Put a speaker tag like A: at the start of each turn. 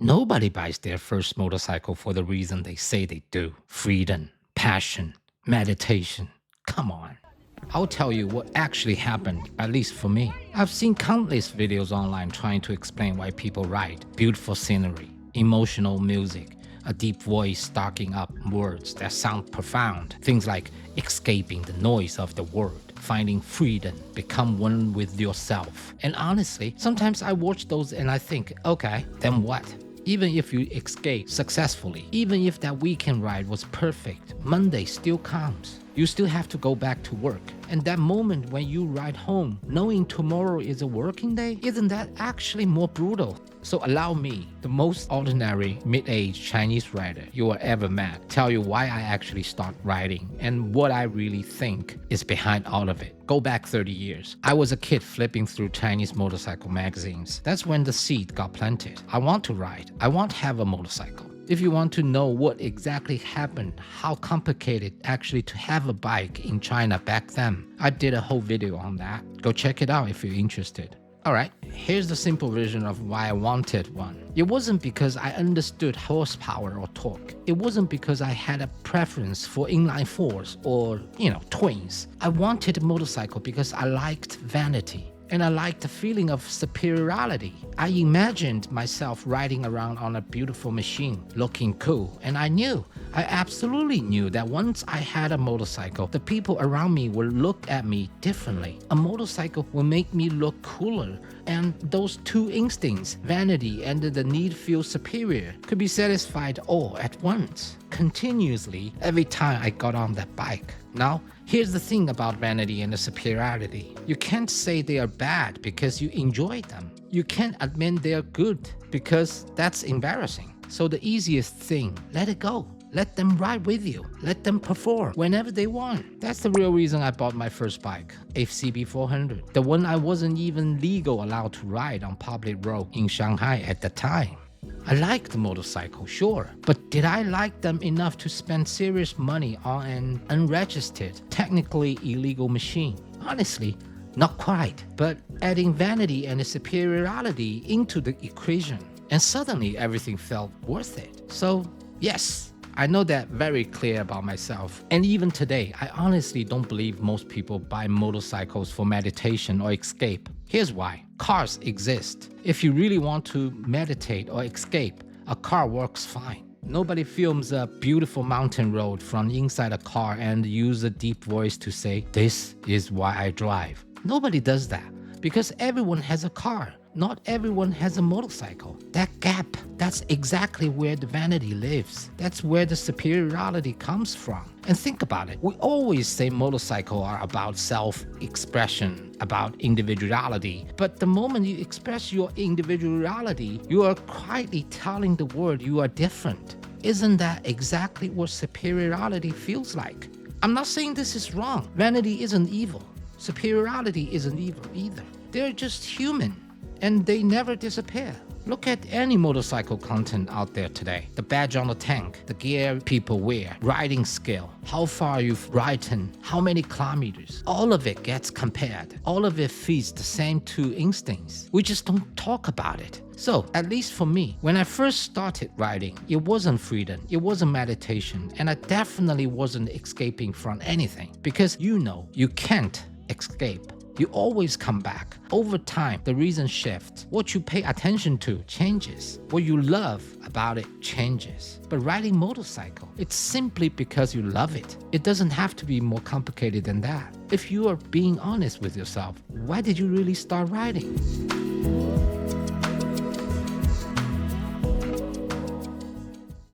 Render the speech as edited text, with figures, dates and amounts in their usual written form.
A: Nobody buys their first motorcycle for the reason they say they do: freedom, passion, meditation. Come on. I'll tell you what actually happened, at least for me. I've seen countless videos online trying to explain why people ride: beautiful scenery, emotional music, a deep voice stocking up words that sound profound. Things like escaping the noise of the world, finding freedom, become one with yourself. And honestly, sometimes I watch those and I think, okay, then what? Even if you escape successfully, even if that weekend ride was perfect, Monday still comes. You still have to go back to work. And that moment when you ride home, knowing tomorrow is a working day, isn't that actually more brutal? So allow me, the most ordinary mid-aged Chinese rider you will ever met, tell you why I actually start riding and what I really think is behind all of it. Go back 30 years. I was a kid flipping through Chinese motorcycle magazines. That's when the seed got planted. I want to ride. I want to have a motorcycle. If you want to know what exactly happened, how complicated actually to have a bike in China back then, I did a whole video on that. Go check it out if you're interested. Alright, here's the simple version of why I wanted one. It wasn't because I understood horsepower or torque. It wasn't because I had a preference for inline fours or, twins. I wanted a motorcycle because I liked vanity. And I liked the feeling of superiority. I imagined myself riding around on a beautiful machine, looking cool, and I absolutely knew that once I had a motorcycle, the people around me would look at me differently. A motorcycle will make me look cooler, and those two instincts, vanity and the need to feel superior, could be satisfied all at once, continuously, every time I got on that bike. Now, here's the thing about vanity and the superiority. You can't say they are bad because you enjoy them. You can't admit they are good because that's embarrassing. So the easiest thing, let it go. Let them ride with you. Let them perform whenever they want. That's the real reason I bought my first bike, a CB400. The one I wasn't even legal allowed to ride on public road in Shanghai at the time. I liked the motorcycle, sure, but did I like them enough to spend serious money on an unregistered, technically illegal machine? Honestly, not quite. But adding vanity and superiority into the equation, and suddenly everything felt worth it. So, yes, I know that very clear about myself. And even today, I honestly don't believe most people buy motorcycles for meditation or escape. Here's why. Cars exist. If you really want to meditate or escape, a car works fine. Nobody films a beautiful mountain road from inside a car and use a deep voice to say, "This is why I drive." Nobody does that because everyone has a car. Not everyone has a motorcycle. That gap, that's exactly where the vanity lives. That's where the superiority comes from. And think about it. We always say motorcycles are about self-expression, about individuality. But the moment you express your individuality, you are quietly telling the world you are different. Isn't that exactly what superiority feels like? I'm not saying this is wrong. Vanity isn't evil. Superiority isn't evil either. They're just human. And they never disappear. Look at any motorcycle content out there today. The badge on the tank, the gear people wear, riding skill, how far you've ridden, how many kilometers. All of it gets compared. All of it feeds the same two instincts. We just don't talk about it. So, at least for me, when I first started riding, it wasn't freedom, it wasn't meditation, and I definitely wasn't escaping from anything. Because you can't escape. You always come back. Over time, the reason shifts. What you pay attention to changes. What you love about it changes. But riding motorcycle, it's simply because you love it. It doesn't have to be more complicated than that. If you are being honest with yourself, why did you really start riding?